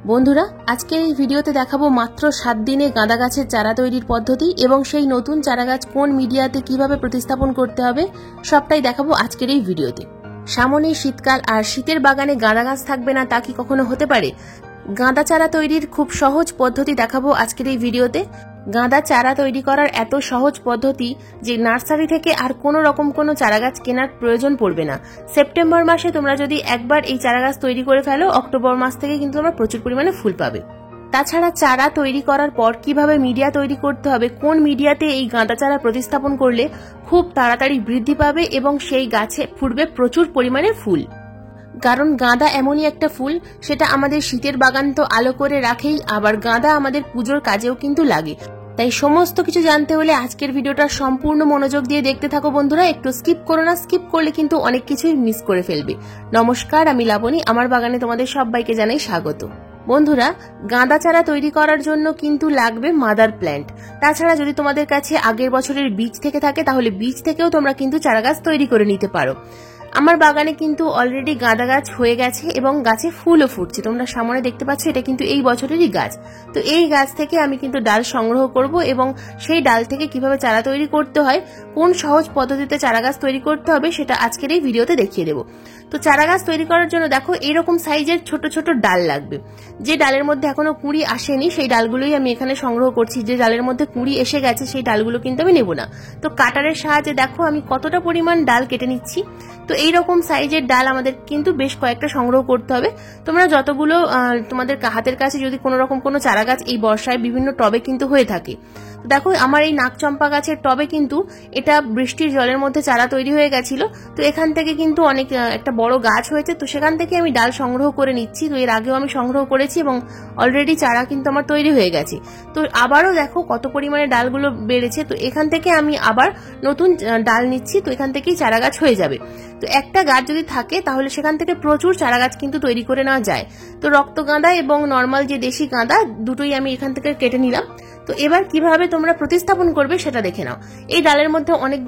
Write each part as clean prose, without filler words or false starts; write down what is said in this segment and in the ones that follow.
বন্ধুরা, আজকে এই ভিডিওতে দেখাবো মাত্র 7 দিনে গাঁদা গাছের চারা তৈরির পদ্ধতি এবং সেই নতুন চারা গাছ কোন মিডিয়াতে কিভাবে প্রতিস্থাপন করতে হবে সবটাই দেখাবো আজকের এই ভিডিওতে। সামনেই শীতকাল, আর শীতের বাগানে গাঁদা গাছ থাকবে না তা কি কখনো হতে পারে? গাঁদা চারা তৈরির খুব সহজ পদ্ধতি দেখাবো আজকের এই ভিডিওতে। গাঁদা চারা তৈরি করার এত সহজ পদ্ধতি যে নার্সারি থেকে আর কোনো রকম কোনো চারা গাছ কেনার প্রয়োজন পড়বে না। সেপ্টেম্বর মাসে তোমরা যদি একবার এই চারা গাছ তৈরি করে ফেলো, অক্টোবর মাস থেকে কিন্তু তোমরা প্রচুর পরিমাণে ফুল পাবে। তাছাড়া চারা তৈরি করার পর কিভাবে মিডিয়া তৈরি করতে হবে, কোন মিডিয়াতে এই গাঁদা চারা প্রতিস্থাপন করলে খুব তাড়াতাড়ি বৃদ্ধি পাবে এবং সেই গাছে ফুটবে প্রচুর পরিমাণে ফুল। কারণ গাঁদা এমনই একটা ফুল, সেটা আমাদের শীতের বাগান তো আলো করে রাখেই, আবার গাঁদা আমাদের পুজোর কাজেও কিন্তু লাগে। তাই সমস্ত কিছু জানতে হলে আজকের ভিডিওটা সম্পূর্ণ মনোযোগ দিয়ে দেখতে থাকো বন্ধুরা, একটু স্কিপ করো না, স্কিপ করলে কিন্তু অনেক কিছুই মিস করে ফেলবে। নমস্কার, আমি লাবণী, আমার বাগানে তোমাদের সবাইকে জানাই স্বাগত। বন্ধুরা, গাঁদা চারা তৈরি করার জন্য কিন্তু লাগবে মাদার প্ল্যান্ট। তাছাড়া যদি তোমাদের কাছে আগের বছরের বীজ থেকে থাকে তাহলে বীজ থেকেও তোমরা কিন্তু চারা গাছ তৈরি করে নিতে পারো। আমার বাগানে কিন্তু অলরেডি গাঁদা গাছ হয়ে গেছে এবং গাছে ফুলও ফুটছে, তোমরা সামনে দেখতে পাচ্ছ, এটা কিন্তু এই বছরেরই গাছ। তো এই গাছ থেকে আমি কিন্তু ডাল সংগ্রহ করব এবং সেই ডাল থেকে কিভাবে চারা তৈরি করতে হয়, কোন সহজ পদ্ধতিতে চারা গাছ তৈরি করতে হবে সেটা আজকের এই ভিডিওতে দেখিয়ে দেবো। তো চারা গাছ তৈরি করার জন্য দেখো এইরকম সাইজের ছোট ছোট ডাল লাগবে। যে ডালের মধ্যে এখনো কুঁড়ি আসেনি সেই ডালগুলোই আমি এখানে সংগ্রহ করছি। যে ডালের মধ্যে কুঁড়ি এসে গেছে সেই ডালগুলো কিন্তু আমি নেব না। তো কাটারের সাহায্যে দেখো আমি কতটা পরিমাণ ডাল কেটে নিচ্ছি। তো এইরকম সাইজের ডাল আমাদের কিন্তু বেশ কয়েকটা সংগ্রহ করতে হবে। তোমরা যতগুলো তোমাদের হাতের কাছে যদি কোনো রকম কোনো চারা গাছ এই বর্ষায় বিভিন্ন টবে কিন্তু হয়ে থাকে। দেখো আমার এই নাগচম্পা গাছের টবে কিন্তু এটা বৃষ্টির জলের মধ্যে চারা তৈরি হয়ে গেছিল। তো এখান থেকে কিন্তু অনেক একটা বড় গাছ হয়েছে, তো সেখান থেকে আমি ডাল সংগ্রহ করে নিচ্ছি। তো এর আগেও আমি সংগ্রহ করেছি এবং অলরেডি চারা কিন্তু আমার তৈরি হয়ে গেছে। তো আবারও দেখো কত পরিমাণে ডালগুলো বেড়েছে। তো এখান থেকে আমি আবার নতুন ডাল নিচ্ছি, তো এখান থেকেই চারা গাছ হয়ে যাবে। তো একটা গাছ যদি থাকে তাহলে সেখান থেকে প্রচুর চারা গাছ কিন্তু তৈরি করে নেওয়া যায়। তো রক্ত গাঁদা এবং নর্মাল যে দেশি গাঁদা দুটোই আমি এখান থেকে কেটে নিলাম। তো এবার কিভাবে তোমরা প্রতিস্থাপন করবে সেটা দেখে নাও। এই ডালের মধ্যে অনেক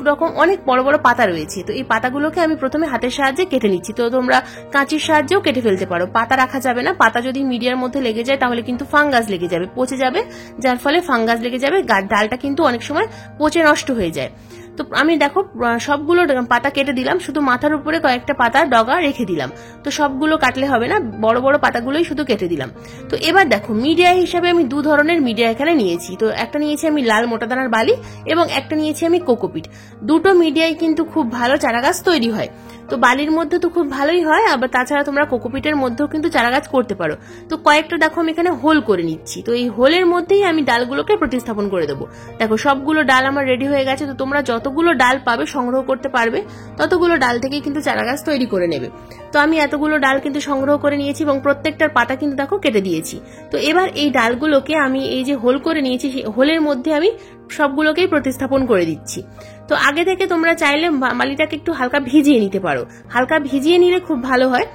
বড় বড় পাতা রয়েছে। তো এই পাতাগুলোকে আমি প্রথমে হাতের সাহায্যে কেটে নিচ্ছি। তো তোমরা কাঁচির সাহায্যেও কেটে ফেলতে পারো। পাতা রাখা যাবে না, পাতা যদি মিডিয়ার মধ্যে লেগে যায় তাহলে কিন্তু ফাঙ্গাস লেগে যাবে, পচে যাবে, যার ফলে ফাঙ্গাস লেগে যাবে, ডালটা কিন্তু অনেক সময় পচে নষ্ট হয়ে যায়। তো আমি দেখো সবগুলো পাতা কেটে দিলাম, শুধু মাথার উপরে কয়েকটা পাতা ডগা রেখে দিলাম। তো সবগুলো কাটলে হবে না, বড় বড় পাতাগুলোই শুধু কেটে দিলাম। তো এবার দেখো মিডিয়া হিসাবে আমি দু ধরনের মিডিয়া এখানে নিয়েছি। তো একটা নিয়েছি আমি লাল মোটাদানার বালি এবং একটা নিয়েছি আমি কোকোপিট। দুটো মিডিয়ায় কিন্তু খুব ভালো চারা গাছ তৈরি হয়। তো বালির মধ্যে তো খুব ভালোই হয়, আবার তাছাড়া তোমরা কোকোপিটের মধ্যেও কিন্তু চারা গাছ করতে পারো। তো কয়েকটা দেখো আমি এখানে হোল করে নিচ্ছি। তো এই হোলের মধ্যেই আমি ডালগুলোকে প্রতিস্থাপন করে দেবো। দেখো সবগুলো ডাল আমার রেডি হয়ে গেছে। তো তোমরা যতগুলো ডাল পাবে সংগ্রহ করতে পারবে ততগুলো ডাল থেকেই কিন্তু চারা গাছ তৈরি করে নেবে। তো আমি এতগুলো ডাল কিন্তু সংগ্রহ করে নিয়েছি এবং প্রত্যেকটার পাতা কিন্তু দেখো কেটে দিয়েছি। তো এবার এই ডালগুলোকে আমি এই যে হোল করে নিয়েছি সেই হোলের মধ্যে আমি সবগুলোকেই প্রতিস্থাপন করে দিচ্ছি। তো আগে থেকে তোমরা চাইলে বালিটাকে একটু হালকা ভিজিয়ে নিতে পারো। হালকা ভিজিয়ে নিলে খুব ভালো হয়।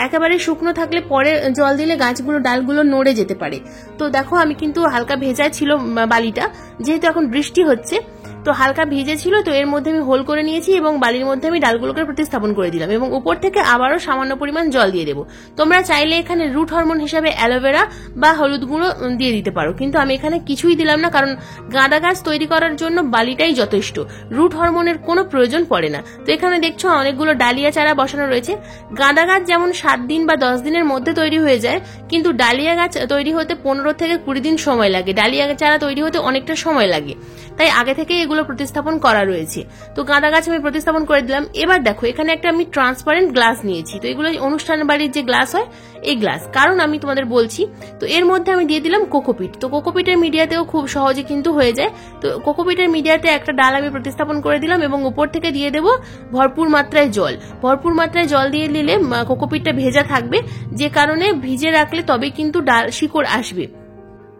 একেবারে শুকনো থাকলে পরে জল দিলে গাছগুলো ডালগুলো নড়ে যেতে পারে। তো দেখো আমি কিন্তু হালকা ভেজা ছিল বালিটা, যেহেতু এখন বৃষ্টি হচ্ছে তো হালকা ভিজে ছিল। তো এর মধ্যে আমি হোল করে নিয়েছি এবং বালির মধ্যে আমি ডালগুলোকে প্রতিস্থাপন করে দিলাম এবং উপর থেকে আবারও সামান্য পরিমাণ জল দিয়ে দেবো। তোমরা চাইলে এখানে রুট হরমোন হিসাবে অ্যালোভেরা বা হলুদ গুঁড়ো দিয়ে দিতে পারো, কিন্তু আমি এখানে কিছুই দিলাম না, কারণ গাঁদা গাছ তৈরি করার জন্য বালিটাই যথেষ্ট, রুট হরমোনের কোনো প্রয়োজন পড়ে না। তো এখানে দেখছো অনেকগুলো ডালিয়া চারা বসানো রয়েছে। গাঁদা গাছ যেমন 7 দিন বা 10 দিনের মধ্যে তৈরি হয়ে যায়, কিন্তু ডালিয়া গাছ তৈরি হতে 15 থেকে 20 দিন সময় লাগে। ডালিয়া চারা তৈরি হতে অনেকটা সময় লাগে, তাই আগে থেকে এগুলো প্রতিস্থাপন করা রয়েছে। তো গাঁদা গাছ আমি প্রতিস্থাপন করে দিলাম। এবার দেখো এখানে একটা আমি ট্রান্সপারেন্ট গ্লাস নিয়েছি। তো এগুলো অনুষ্ঠান বাড়ির যে গ্লাস হয় এই গ্লাস, কারণ আমি তোমাদের বলছি। তো এর মধ্যে আমি দিয়ে দিলাম কোকোপিট। তো কোকোপিটের মিডিয়াতেও খুব সহজে কিন্তু হয়ে যায়। তো কোকোপিটের মিডিয়াতে একটা ডাল আমি প্রতিস্থাপন করে দিলাম এবং উপর থেকে দিয়ে দেবো ভরপুর মাত্রায় জল। ভরপুর মাত্রায় জল দিয়ে দিলে কোকোপিটটা ভেজা থাকবে, যে কারণে ভিজে রাখলে তবে কিন্তু ডাল শিকড় আসবে।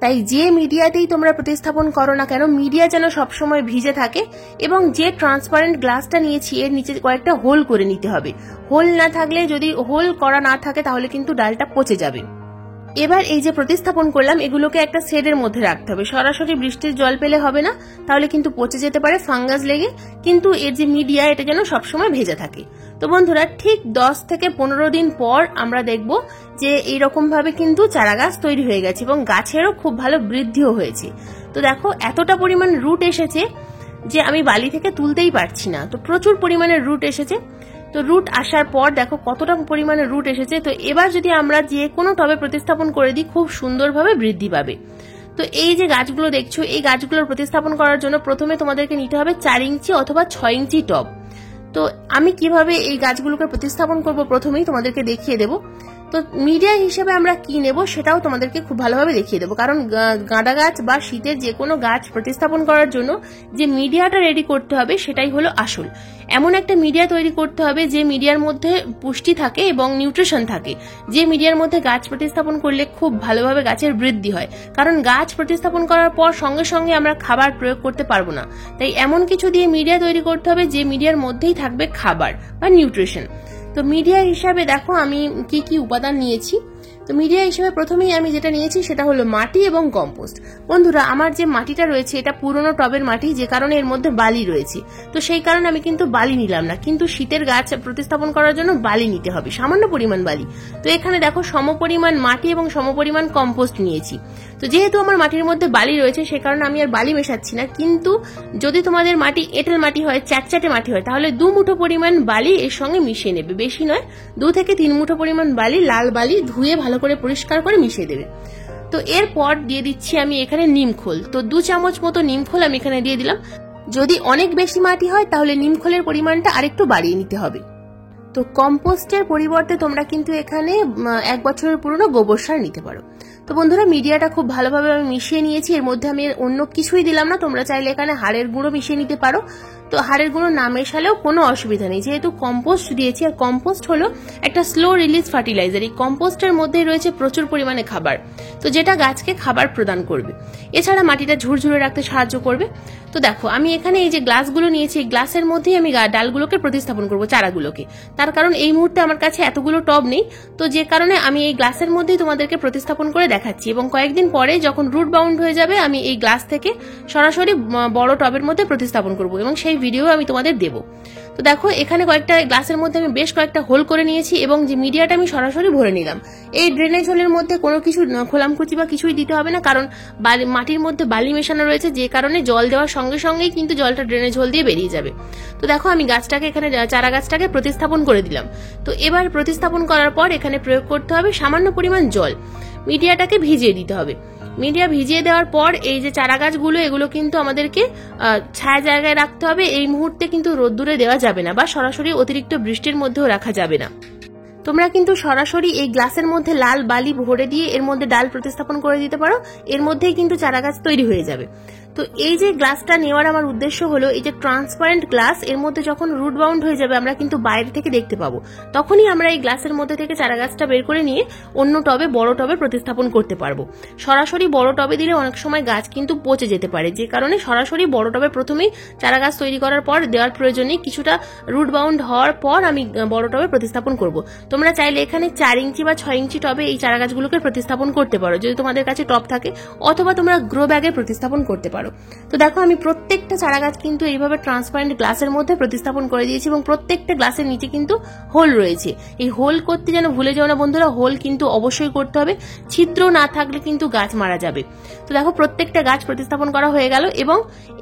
তাই যে মিডিয়াতেই তোমরা প্রতিস্থাপন করো না কেন, মিডিয়া যেন সবসময় ভিজে থাকে এবং যে ট্রান্সপারেন্ট গ্লাসটা নিয়েছি এর নিচে কয়েকটা হোল করে নিতে হবে। হোল না থাকলে, যদি হোল করা না থাকে তাহলে কিন্তু ডালটা পচে যাবে। এবার এই যে প্রতিস্থাপন করলাম এগুলোকে একটা শেডের মধ্যে রাখতে হবে, সরাসরি বৃষ্টির জল পেলে হবে না, তাহলে কিন্তু পচে যেতে পারে ফাঙ্গাস লেগে, কিন্তু এর যে মিডিয়া এটা যেন সবসময় ভেজা থাকে। তো বন্ধুরা ঠিক 10 থেকে 15 দিন পর আমরা দেখব যে এইরকম ভাবে কিন্তু চারা গাছ তৈরি হয়ে গেছে এবং গাছেরও খুব ভালো বৃদ্ধিও হয়েছে। তো দেখো এতটা পরিমাণ রুট এসেছে যে আমি বালি থেকে তুলতেই পারছি না, তো প্রচুর পরিমাণে রুট এসেছে। তো রুট আসার পর দেখো কতটা পরিমাণে রুট এসেছে। তো এবার যদি আমরা যে কোনো টবে প্রতিস্থাপন করে দিই খুব সুন্দরভাবে বৃদ্ধি পাবে। তো এই যে গাছগুলো দেখছো এই গাছগুলোর প্রতিস্থাপন করার জন্য প্রথমে তোমাদেরকে নিতে হবে 4 ইঞ্চি অথবা 6 ইঞ্চি টব। তো আমি কিভাবে এই গাছগুলোকে প্রতিস্থাপন করব প্রথমেই তোমাদেরকে দেখিয়ে দেব। তো মিডিয়া হিসেবে আমরা কি নেব সেটাও তোমাদেরকে খুব ভালোভাবে দেখিয়ে দেবো, কারণ গাঁদা গাছ বা শীতের যে কোনো গাছ প্রতিস্থাপন করার জন্য যে মিডিয়াটা রেডি করতে হবে সেটাই হলো আসল। এমন একটা মিডিয়া তৈরি করতে হবে যে মিডিয়ার মধ্যে পুষ্টি থাকে এবং নিউট্রিশন থাকে, যে মিডিয়ার মধ্যে গাছ প্রতিস্থাপন করলে খুব ভালোভাবে গাছের বৃদ্ধি হয়। কারণ গাছ প্রতিস্থাপন করার পর সঙ্গে সঙ্গে আমরা খাবার প্রয়োগ করতে পারবো না, তাই এমন কিছু দিয়ে মিডিয়া তৈরি করতে হবে যে মিডিয়ার মধ্যেই থাকবে খাবার বা নিউট্রিশন। তো মিডিয়া হিসাবে দেখো আমি কি কি উপাদান নিয়েছি। তো মিডিয়া হিসেবে প্রথমেই আমি যেটা নিয়েছি সেটা হলো মাটি এবং কম্পোস্ট। বন্ধুরা আমার যে মাটিটা রয়েছে এটা পুরনো টবের মাটি, যে কারণে এর মধ্যে বালি রয়েছে, তো সেই কারণে আমি কিন্তু বালি নিলাম না, কিন্তু শীতের গাছ প্রতিস্থাপন করার জন্য বালি নিতে হবে, সামান্য পরিমাণ বালি। তো এখানে দেখো সমপরিমাণ মাটি এবং সমপরিমাণ কম্পোস্ট নিয়েছি। তো যেহেতু আমার মাটির মধ্যে বালি রয়েছে সে কারণে আমি আর বালি মেশাচ্ছি না, কিন্তু যদি তোমাদের মাটি এঁটেল মাটি হয়, চ্যাটচ্যাটে মাটি হয়, তাহলে 2 মুঠো পরিমাণ বালি এর সঙ্গে মিশিয়ে নেবে, বেশি নয় 2 থেকে 3 মুঠো পরিমাণ বালি, লাল বালি ধুয়ে ভালো করে পরিষ্কার করে মিশিয়ে দেবে। তো এরপর দিয়ে দিচ্ছি আমি এখানে নিমখোল। তো 2 চামচ মতো নিমখোল আমি এখানে দিয়ে দিলাম। যদি অনেক বেশি মাটি হয় তাহলে নিমখোলের পরিমাণটা আরেকটু বাড়িয়ে নিতে হবে। তো কম্পোস্টের পরিবর্তে তোমরা কিন্তু এখানে 1 বছরের পুরনো গোবর সার নিতে পারো। তো বন্ধুরা মিডিয়াটা খুব ভালোভাবে আমি মিশিয়ে নিয়েছি, এর মধ্যে আমি অন্য কিছুই দিলাম না, তোমরা চাইলে এখানে হাড়ের গুঁড়ো মিশিয়ে নিতে পারো। তো হাড়ের গুঁড়ো না মেশালেও কোনো অসুবিধা নেই, যেহেতু কম্পোস্ট দিয়েছি, আর কম্পোস্ট হলো একটা স্লো রিলিজ ফার্টিলাইজার। এই কম্পোস্টের মধ্যেই রয়েছে প্রচুর পরিমাণে খাবার, তো যেটা গাছকে খাবার প্রদান করবে, এছাড়া মাটিটা ঝুরঝুরে রাখতে সাহায্য করবে। তো দেখো আমি এখানে এই যে গ্লাসগুলো নিয়েছি, এই গ্লাসের মধ্যেই আমি ডালগুলোকে প্রতিস্থাপন করব, চারাগুলোকে। তার কারণ এই মুহূর্তে আমার কাছে এতগুলো টব নেই, তো যে কারণে আমি এই গ্লাসের মধ্যেই তোমাদেরকে প্রতিস্থাপন করে দেখাচ্ছি, এবং কয়েকদিন পরে যখন রুট বাউন্ড হয়ে যাবে আমি এই গ্লাস থেকে সরাসরি বড় টবের মধ্যে প্রতিস্থাপন করব, এবং সেই ভিডিও আমি তোমাদের দেব। তো দেখো এখানে কয়েকটা গ্লাসের মধ্যে আমি বেশ কয়েকটা হোল করে নিয়েছি, এবং যে মিডিয়াটা আমি সরাসরি ভরে নিলাম। এই ড্রেনেজ হোলের মধ্যে কোনো কিছু খোলামকুচি বা কিছুই দিতে হবে না, কারণ মাটির মধ্যে বালি মেশানো রয়েছে, যে কারণে জল দেওয়ার সঙ্গে সঙ্গেই কিন্তু জলটা ড্রেনেজ হোল দিয়ে বেরিয়ে যাবে। তো দেখো আমি গাছটাকে এখানে চারা গাছটাকে প্রতিস্থাপন করে দিলাম। তো এবার প্রতিস্থাপন করার পর এখানে প্রয়োগ করতে হবে সামান্য পরিমাণ জল, মিডিয়াটাকে ভিজিয়ে দিতে হবে। মিডিয়া ভিজিয়ে দেওয়ার পর এই যে চারা গাছগুলো এগুলো কিন্তু আমাদেরকে ছায়া জায়গায় রাখতে হবে, এই মুহূর্তে কিন্তু রোদ্দুরে দেওয়া যাবে না, বা সরাসরি অতিরিক্ত বৃষ্টির মধ্যেও রাখা যাবে না। তোমরা কিন্তু সরাসরি এই গ্লাসের মধ্যে লাল বালি ভরে দিয়ে এর মধ্যে ডাল প্রতিস্থাপন করে দিতে পারো, এর মধ্যেই কিন্তু চারা গাছ তৈরি হয়ে যাবে। তো এই যে গ্লাসটা নেওয়ার আমার উদ্দেশ্য হলো এই যে ট্রান্সপারেন্ট গ্লাস, এর মধ্যে যখন রুট বাউন্ড হয়ে যাবে আমরা কিন্তু বাইরে থেকে দেখতে পাবো, তখনই আমরা এই গ্লাসের মধ্যে থেকে চারা গাছটা বের করে নিয়ে অন্য টবে বড় টবে প্রতিস্থাপন করতে পারবো। সরাসরি বড় টবে দিলে অনেক সময় গাছ কিন্তু পচে যেতে পারে, যে কারণে সরাসরি বড় টবে প্রথমেই চারা গাছ তৈরি করার পর দেওয়ার প্রয়োজন নেই, কিছুটা রুট বাউন্ড হওয়ার পর আমি বড় টবে প্রতিস্থাপন করব। তোমরা চাইলে এখানে 4 ইঞ্চি বা 6 ইঞ্চি টবে এই চারা গাছগুলোকে প্রতিস্থাপন করতে পারো যদি তোমাদের কাছে টব থাকে, অথবা তোমরা গ্রো ব্যাগে প্রতিস্থাপন করতে পারো। তো দেখো আমি প্রত্যেকটা চারা গাছ কিন্তু এইভাবে ট্রান্সপারেন্ট গ্লাসের মধ্যে প্রতিস্থাপন করে দিয়েছি, এবং প্রত্যেকটা গ্লাসের নিচে কিন্তু হোল রয়েছে। এই হোল করতে যেন ভুলে যাও না বন্ধুরা, হোল কিন্তু অবশ্যই করতে হবে, ছিদ্র না থাকলে কিন্তু গাছ মারা যাবে। তো দেখো প্রত্যেকটা গাছ প্রতিস্থাপন করা হয়ে গেল, এবং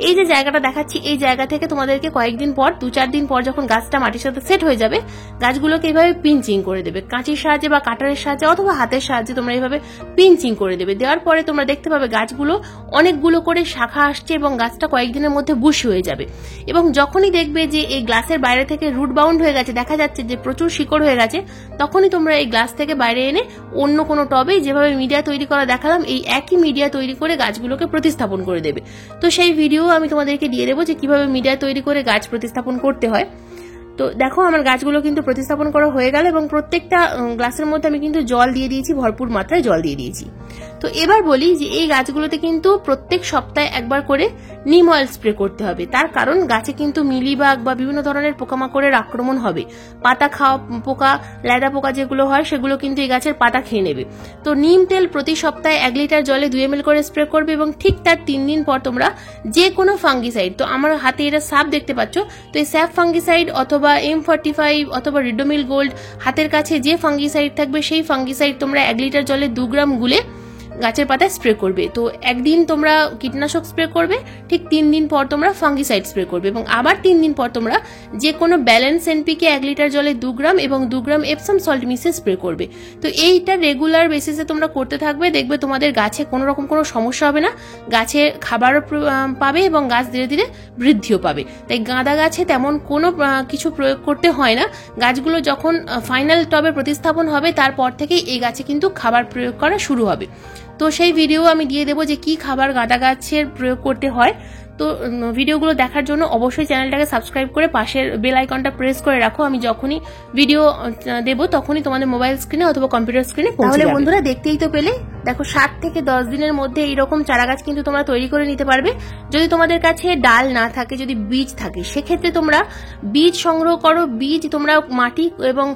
এই যে জায়গাটা দেখাচ্ছি এই জায়গা থেকে তোমাদেরকে কয়েকদিন পর 2-4 দিন পর যখন গাছটা মাটির সাথে সেট হয়ে যাবে, গাছগুলোকে এইভাবে পিঞ্চিং করে দেবে, কাঁচির সাহায্যে বা কাটারের সাহায্যে অথবা হাতের সাহায্যে তোমরা এইভাবে পিঞ্চিং করে দেবে। দেওয়ার পরে তোমরা দেখতে পাবে গাছগুলো অনেকগুলো করে শাখা আসছে, এবং গাছটা কয়েকদিনের মধ্যে বুশ হয়ে যাবে। এবং যখনই দেখবে যে এই গ্লাসের বাইরে থেকে রুট বাউন্ড হয়ে গেছে, দেখা যাচ্ছে যে প্রচুর শিকড় হয়ে গেছে, তখনই তোমরা এই গ্লাস থেকে বাইরে এনে অন্য কোনো টবে যেভাবে মিডিয়া তৈরি করা দেখালাম এই একই মিডিয়া তৈরি করে গাছগুলোকে প্রতিস্থাপন করে দেবে। তো সেই ভিডিও আমি তোমাদেরকে দিয়ে দেবো যে কিভাবে মিডিয়া তৈরি করে গাছ প্রতিস্থাপন করতে হয়। তো দেখো আমার গাছগুলো কিন্তু প্রতিস্থাপন করা হয়ে গেল এবং প্রত্যেকটা গ্লাসের মধ্যে আমি কিন্তু জল দিয়ে দিয়েছি, ভরপুর মাত্রায় জল দিয়ে দিয়েছি। তো এবার বলি যে এই গাছগুলোতে কিন্তু প্রত্যেক সপ্তাহে একবার করে নিম অয়েল স্প্রে করতে হবে। তার কারণ গাছে কিন্তু মিলিবাগ বা বিভিন্ন ধরনের পোকামাকড়ের আক্রমণ হবে, পাতা খাওয়া পোকা, ল্যাদা পোকা যেগুলো হয় সেগুলো কিন্তু এই গাছের পাতা খেয়ে নেবে। তো নিম তেল প্রতি সপ্তাহে 1 লিটার জলে 2 ml করে স্প্রে করবে এবং ঠিক তার 3 দিন পর তোমরা যে কোনো ফাঙ্গিসাইড, তো আমার হাতে এটা সাপ দেখতে পাচ্ছ, তো এই স্যাপ ফাঙ্গিসাইড অথবা M45 অথবা রিডোমিল গোল্ড, হাতের কাছে যে ফাঙ্গিসাইড থাকবে সেই ফাঙ্গিসাইড তোমরা 1 লিটার জলে 2 গ্রাম গুলে গাছের পাতায় স্প্রে করবে। তো একদিন তোমরা কীটনাশক স্প্রে করবে, ঠিক 3 দিন পর তোমরা ফাঙ্গিসাইড স্প্রে করবে এবং আবার 3 দিন পর তোমরা যে কোনো ব্যালেন্স NPK 1 লিটার জলে 2 গ্রাম এবং 2 গ্রাম এপসাম সল্ট মিশিয়ে স্প্রে করবে। তো এইটা রেগুলার বেসিসে তোমরা করতে থাকবে, দেখবে তোমাদের গাছে কোনো রকম কোনো সমস্যা হবে না, গাছে খাবারও পাবে এবং গাছ ধীরে ধীরে বৃদ্ধিও পাবে। তাই গাঁদা গাছে তেমন কোনো কিছু প্রয়োগ করতে হয় না। গাছগুলো যখন ফাইনাল টবে প্রতিস্থাপন হবে তারপর থেকেই এই গাছে কিন্তু খাবার প্রয়োগ করা শুরু হবে। তো সেই ভিডিও আমি দিয়ে দেবো যে কি খাবার গাঁদা গাছের প্রয়োগ করতে হয়। তো ভিডিওগুলো দেখার জন্য অবশ্যই চ্যানেলটাকে সাবস্ক্রাইব করে পাশের বেল আইকনটা প্রেস করে রাখো। আমি যখনই ভিডিও দেবো তখনই তোমাদের মোবাইল স্ক্রিনে অথবা কম্পিউটার স্ক্রিনে পৌঁছে যাবে। তাহলে বন্ধুরা দেখতেই তো পেলে, দেখো 7 থেকে 10 দিনের মধ্যে এইরকম চারা গাছ কিন্তু তোমরা তৈরি করে নিতে পারবে। যদি তোমাদের কাছে ডাল না থাকে, যদি বীজ থাকে, সেক্ষেত্রে তোমরা বীজ সংগ্রহ করো, বীজ তোমরা মাটি এবং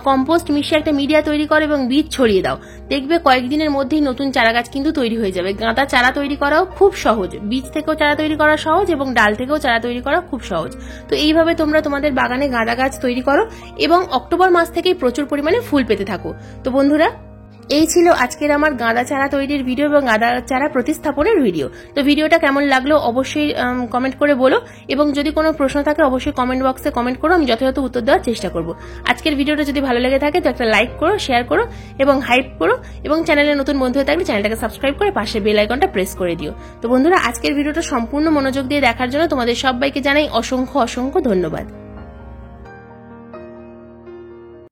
কম্পোস্ট মিশিয়ে একটা মিডিয়া তৈরি করো এবং বীজ ছড়িয়ে দাও। দেখবে কয়েকদিনের মধ্যেই নতুন চারা গাছ কিন্তু তৈরি হয়ে যাবে। গাঁদা চারা তৈরি করাও খুব সহজ, বীজ থেকেও চারা তৈরি করা সহজ এবং ডাল থেকেও চারা তৈরি করা খুব সহজ। তো এইভাবে তোমরা তোমাদের বাগানে গাঁদা গাছ তৈরি করো এবং অক্টোবর মাস থেকেই প্রচুর পরিমাণে ফুল পেতে থাকো। তো বন্ধুরা, এই ছিল আজকের আমার গাঁদা চারা তৈরির ভিডিও এবং গাঁদা চারা প্রতিস্থাপনের ভিডিও। তো ভিডিওটা কেমন লাগলো অবশ্যই কমেন্ট করে বলো এবং যদি কোনো প্রশ্ন থাকে অবশ্যই কমেন্ট বক্সে কমেন্ট করো, আমি যথাযথ উত্তর দেওয়ার চেষ্টা করব। আজকের ভিডিওটা যদি ভালো লেগে থাকে তো একটা লাইক করো, শেয়ার করো এবং হাইপ করো এবং চ্যানেলে নতুন বন্ধু হয়ে থাকলে চ্যানেলটাকে সাবস্ক্রাইব করে পাশে বেল আইকনটা প্রেস করে দিও। তো বন্ধুরা, আজকের ভিডিওটা সম্পূর্ণ মনোযোগ দিয়ে দেখার জন্য তোমাদের সবাইকে জানাই অসংখ্য অসংখ্য ধন্যবাদ।